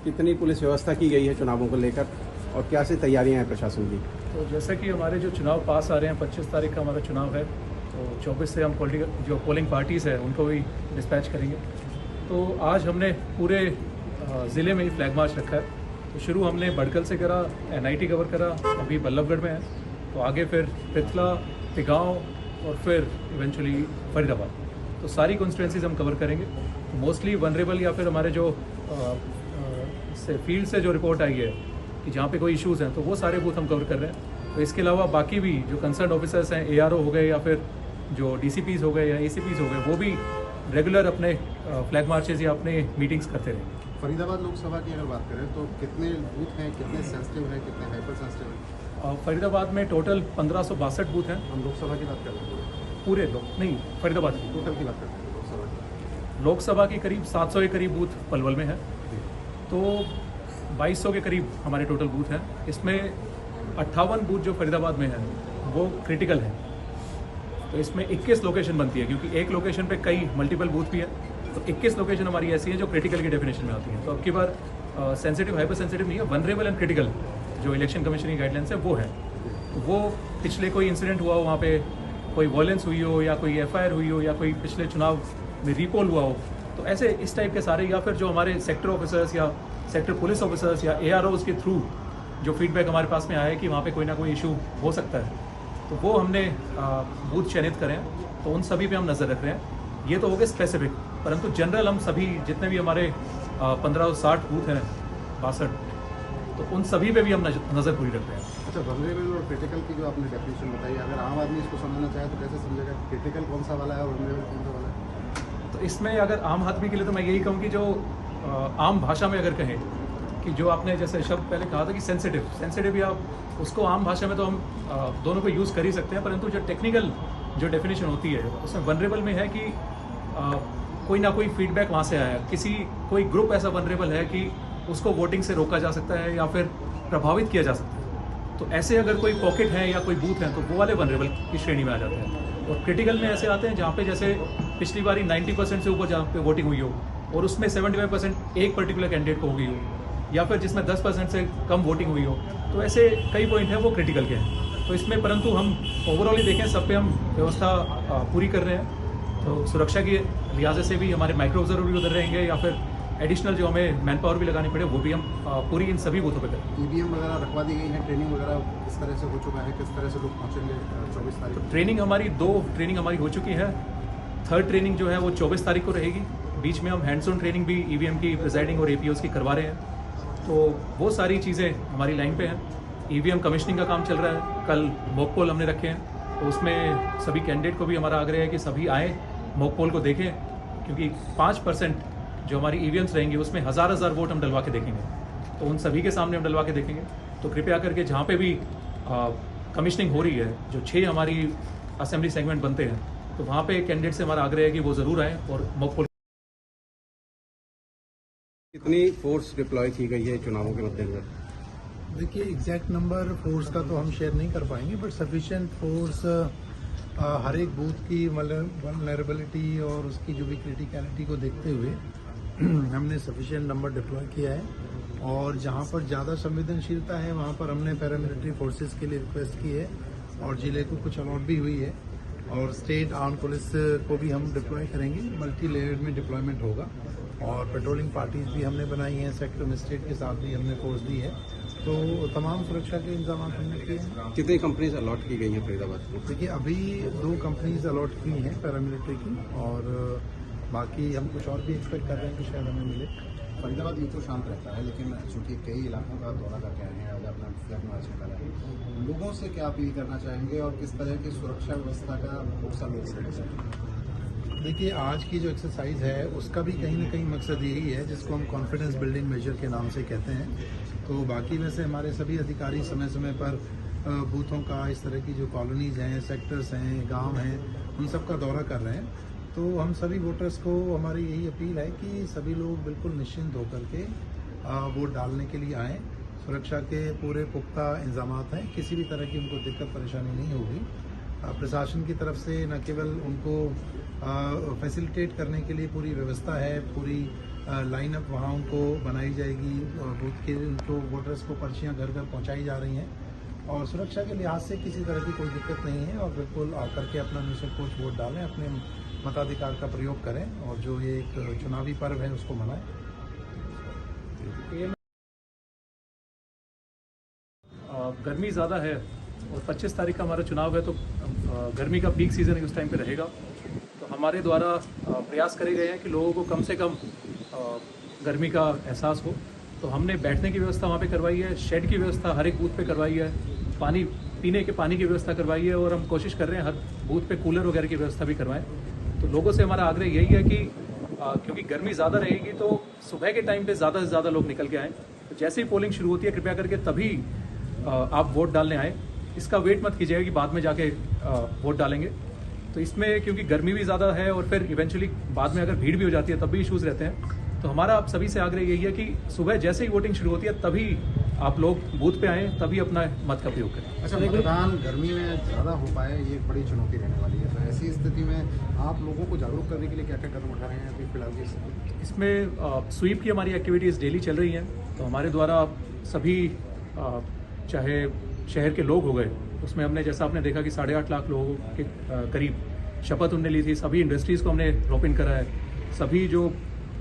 कितनी पुलिस व्यवस्था की गई है चुनावों को लेकर और क्या से तैयारियां हैं प्रशासन की? तो जैसे कि हमारे जो चुनाव पास आ रहे हैं, 25 तारीख का हमारा चुनाव है, तो 24 से हम पॉलिटिकल जो पोलिंग पार्टीज़ हैं उनको भी डिस्पैच करेंगे। तो आज हमने पूरे ज़िले में ही फ्लैग मार्च रखा है। तो शुरू हमने बड़कल से करा, NIT कवर करा, अभी बल्लभगढ़ में है, तो आगे फिर पिथला, तिगांव और फिर इवेंचुअली फरीदाबाद। तो सारी कॉन्स्टिट्यूंसीज हम कवर करेंगे। मोस्टली वनरेबल या फिर हमारे जो से फील्ड से जो रिपोर्ट आई है कि जहाँ पे कोई इश्यूज़ हैं, तो वो सारे बूथ हम कवर कर रहे हैं। तो इसके अलावा बाकी भी जो कंसर्न ऑफिसर्स हैं, ARO हो गए या फिर जो DCPs हो गए या ACPs हो गए, वो भी रेगुलर अपने फ्लैग मार्चेज या अपने मीटिंग्स करते रहेंगे। फरीदाबाद लोकसभा की अगर बात करें तो कितने बूथ हैं, कितने सेंसिटिव हैं, कितने हाइपर सेंसिटिव हैं? फरीदाबाद में टोटल 1562 बूथ हैं। हम लोकसभा की बात कर रहे हैं, पूरे नहीं, फरीदाबाद की टोटल की बात करते हैं लोकसभा की। लोकसभा के करीब 700 के करीब बूथ पलवल में है, तो 2200 के करीब हमारे टोटल बूथ हैं। इसमें 58 बूथ जो फरीदाबाद में है वो क्रिटिकल है। तो इसमें 21 लोकेशन बनती है, क्योंकि एक लोकेशन पे कई मल्टीपल बूथ भी है, तो 21 लोकेशन हमारी ऐसी हैं जो क्रिटिकल की डेफिनेशन में आती हैं। तो अब की बार सेंसिटिव हाइपर सेंसिटिव नहीं है, वनरेबल एंड क्रिटिकल जो इलेक्शन कमीशन की गाइडलाइंस है वो है। तो वो पिछले कोई इंसिडेंट हुआ हो, वहाँ पे कोई वॉयलेंस हुई हो या कोई FIR हुई हो या कोई पिछले चुनाव में रिपोल हुआ हो, तो ऐसे इस टाइप के सारे, या फिर जो हमारे सेक्टर ऑफिसर्स या सेक्टर पुलिस ऑफिसर्स या AROs के थ्रू जो फीडबैक हमारे पास में आया है कि वहाँ पे कोई ना कोई इशू हो सकता है, तो वो हमने बूथ चयनित करें, तो उन सभी पे हम नज़र रख रहे हैं। ये तो हो गए स्पेसिफिक, परंतु जनरल हम सभी जितने भी हमारे 1560 बूथ हैं 62, तो उन सभी पे भी हम नज़र पूरी रख रहे हैं। अच्छा, वनरेबल और क्रिटिकल की जो आपने डेफिनेशन बताई, अगर आम आदमी इसको समझना चाहे तो कैसे समझेगा क्रिटिकल कौन सा वाला है और वनरेबल कौन सा वाला है? तो इसमें अगर आम आदमी के लिए तो मैं यही कहूँ कि जो आम भाषा में अगर कहें कि जो आपने जैसे शब्द पहले कहा था कि सेंसिटिव या उसको आम भाषा में तो हम दोनों को यूज़ कर ही सकते हैं, परंतु जो टेक्निकल जो डेफिनेशन होती है उसमें वनरेबल में है कि कोई ना कोई फीडबैक वहाँ से आया, कोई ग्रुप ऐसा वनरेबल है कि उसको वोटिंग से रोका जा सकता है या फिर प्रभावित किया जा सकता है। तो ऐसे अगर कोई पॉकेट है या कोई बूथ है तो वो वाले वनरेबल की श्रेणी में आ जाते हैं। और क्रिटिकल में ऐसे आते हैं जहाँ पे जैसे पिछली बारी 90% से ऊपर जहाँ पे वोटिंग हुई हो और उसमें 75% एक पर्टिकुलर कैंडिडेट को हो गई हो, या फिर जिसमें 10% से कम वोटिंग हुई हो, तो ऐसे कई पॉइंट हैं वो क्रिटिकल के हैं। तो इसमें परंतु हम ओवरऑल ही देखें, सब पे हम व्यवस्था पूरी कर रहे हैं। तो सुरक्षा की लिहाजे से भी हमारे माइक्रो ऑब्जर्वर भी उधर रहेंगे, या फिर एडिशनल जो हमें मैन पावर भी लगानी पड़े वो भी हम पूरी इन सभी बूथों पे करें। EVM वगैरह रखवा दी गई है, ट्रेनिंग वगैरह किस तरह से हो चुका है, किस तरह से लोग पहुँचेंगे 24 तारीख? तो ट्रेनिंग हमारी हो चुकी है। 3rd ट्रेनिंग जो है वो 24 तारीख को रहेगी। बीच में हम हैंड्स ऑन ट्रेनिंग भी EVM की प्रिजाइडिंग और APOs की करवा रहे हैं। तो वो सारी चीज़ें हमारी लाइन पे हैं। EVM कमिश्निंग का काम चल रहा है। कल मॉक पोल हमने रखे हैं, तो उसमें सभी कैंडिडेट को भी हमारा आग्रह है कि सभी आए, मॉक पोल को देखें, क्योंकि 5% जो हमारी EVMs रहेंगी उसमें हज़ार वोट हम डलवा के देखेंगे। तो उन सभी के सामने हम डलवा के देखेंगे। तो कृपया करके जहाँ पे भी कमिश्निंग हो रही है, जो 6 हमारी असेंबली सेगमेंट बनते हैं, तो वहाँ पे कैंडिडेट से हमारा आग्रह है कि वो ज़रूर आएँ और मॉक पोल। कितनी फोर्स डिप्लॉय की गई है चुनावों के मद्देनजर? देखिए, एग्जैक्ट नंबर फोर्स का तो हम शेयर नहीं कर पाएंगे, बट सफिशिएंट फोर्स हर एक बूथ की वल्नरेबिलिटी और उसकी जो भी क्रिटिकलिटी को देखते हुए हमने सफिशिएंट नंबर डिप्लॉय किया है। और जहां पर ज़्यादा संवेदनशीलता है वहां पर हमने पैरामिलिट्री फोर्सेस के लिए रिक्वेस्ट की है, और जिले को कुछ अलॉट भी हुई है। और स्टेट आर्म पुलिस को भी हम डिप्लॉय करेंगे, मल्टी लेयर्ड में डिप्लॉयमेंट होगा। और पेट्रोलिंग पार्टीज भी हमने बनाई हैं, सेक्टर मजिस्ट्रेट के साथ भी हमने फोर्स दी है। तो तमाम सुरक्षा के इंतजाम हमने किए हैं। कितनी कंपनीज अलॉट की गई हैं फरीदाबाद में? देखिए, अभी 2 कंपनीज अलॉट की हैं पैरामिलिट्री की, और बाकी हम कुछ और भी एक्सपेक्ट कर रहे हैं कि शायद हमें मिले। फरीदाबाद ये तो शांत रहता है, लेकिन चूंकि कई इलाकों का दौरा करके आए हैं, आज अपना फ्लैग मार्च निकाला है, लोगों से क्या अपील करना चाहेंगे और किस तरह की सुरक्षा व्यवस्था का भरोसा लोग देना चाहेंगे? देखिए, आज की जो एक्सरसाइज है उसका भी कहीं ना कहीं मकसद यही है, जिसको हम कॉन्फिडेंस बिल्डिंग मेजर के नाम से कहते हैं। तो बाकी वैसे हमारे सभी अधिकारी समय समय पर बूथों का, इस तरह की जो कॉलोनीज हैं, सेक्टर्स हैं, गांव हैं, उन सब का दौरा कर रहे हैं। तो हम सभी वोटर्स को हमारी यही अपील है कि सभी लोग बिल्कुल निश्चिंत होकर के वोट डालने के लिए आएँ। सुरक्षा के पूरे पुख्ता इंतजाम हैं, किसी भी तरह की उनको दिक्कत परेशानी नहीं होगी। प्रशासन की तरफ से न केवल उनको फैसिलिटेट करने के लिए पूरी व्यवस्था है, पूरी लाइनअप वहाँ उनको बनाई जाएगी, बूथ के उनको वोटर्स को पर्चियाँ घर घर पहुँचाई जा रही हैं और सुरक्षा के लिहाज से किसी तरह की कोई दिक्कत नहीं है। और बिल्कुल आकर के अपना निसंकोच वोट डालें, अपने मताधिकार का प्रयोग करें और जो ये एक चुनावी पर्व है उसको मनाएं। गर्मी ज़्यादा है और 25 तारीख का हमारा चुनाव है, तो गर्मी का पीक सीज़न उस टाइम पे रहेगा। तो हमारे द्वारा प्रयास करे गए हैं कि लोगों को कम से कम गर्मी का एहसास हो। तो हमने बैठने की व्यवस्था वहाँ पे करवाई है, शेड की व्यवस्था हर एक बूथ पे करवाई है, पानी पीने के पानी की व्यवस्था करवाई है और हम कोशिश कर रहे हैं हर बूथ पे कूलर वगैरह की व्यवस्था भी करवाएं। तो लोगों से हमारा आग्रह यही है कि क्योंकि गर्मी ज़्यादा रहेगी तो सुबह के टाइम पे ज़्यादा से ज़्यादा लोग निकल के आएँ। तो जैसे ही पोलिंग शुरू होती है कृपया करके तभी आप वोट डालने आए। इसका वेट मत कीजिएगा कि बाद में जाके वोट डालेंगे। तो इसमें क्योंकि गर्मी भी ज़्यादा है और फिर इवेंचुअली बाद में अगर भीड़ भी हो जाती है तब भी इशूज़ रहते हैं। तो हमारा आप सभी से आग्रह यही है कि सुबह जैसे ही वोटिंग शुरू होती है तभी आप लोग बूथ पे आएँ, तभी अपना मत का प्रयोग करें। अच्छा, मतदान गर्मी में ज़्यादा हो पाए ये एक बड़ी चुनौती रहने वाली है, तो ऐसी स्थिति में आप लोगों को जागरूक करने के लिए क्या क्या कदम उठा रहे हैं अभी फिलहाल की स्थिति? इसमें स्वीप की हमारी एक्टिविटीज़ डेली चल रही हैं। तो हमारे द्वारा सभी चाहे शहर के लोग हो गए, उसमें हमने जैसा आपने देखा कि 8.5 लाख लोगों के करीब शपथ उन्होंने ली थी। सभी इंडस्ट्रीज़ को हमने ड्रॉप इन करा है। सभी जो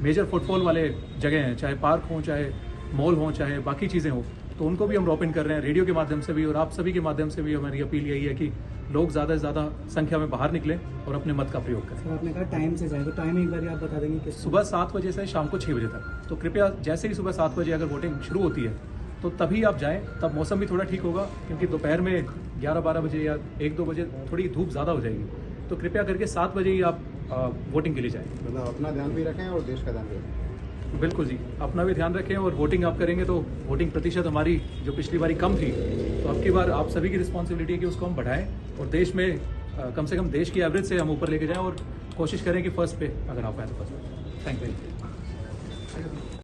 मेजर फुटफॉल वाले जगह हैं, चाहे पार्क हों, चाहे मॉल हों, चाहे बाकी चीज़ें हों, तो उनको भी हम ड्रॉप इन कर रहे हैं रेडियो के माध्यम से भी। और आप सभी के माध्यम से भी हमारी अपील यही है कि लोग ज़्यादा से ज़्यादा संख्या में बाहर निकलें और अपने मत का प्रयोग करें। सर, आपने कहा टाइम से जाए, तो टाइम एक बार आप बता देंगे कि सुबह 7 बजे से शाम को 6 बजे तक। तो कृपया जैसे ही सुबह 7 बजे अगर वोटिंग शुरू होती है तो तभी आप जाएं। तब मौसम भी थोड़ा ठीक होगा, क्योंकि दोपहर में 11-12 बजे या 1-2 बजे थोड़ी धूप ज़्यादा हो जाएगी। तो कृपया करके 7 बजे ही आप वोटिंग के लिए जाएं। मतलब अपना ध्यान भी रखें और देश का ध्यान भी रखें। बिल्कुल जी, अपना भी ध्यान रखें और वोटिंग आप करेंगे तो वोटिंग प्रतिशत हमारी जो पिछली बारी कम थी, तो अब की बार आप सभी की रिस्पॉन्सिबिलिटी है कि उसको हम बढ़ाएं और देश में कम से कम देश की एवरेज से हम ऊपर लेके जाएं और कोशिश करें कि फर्स्ट पे अगर आप आए तो फर्स्ट पे। Thank you.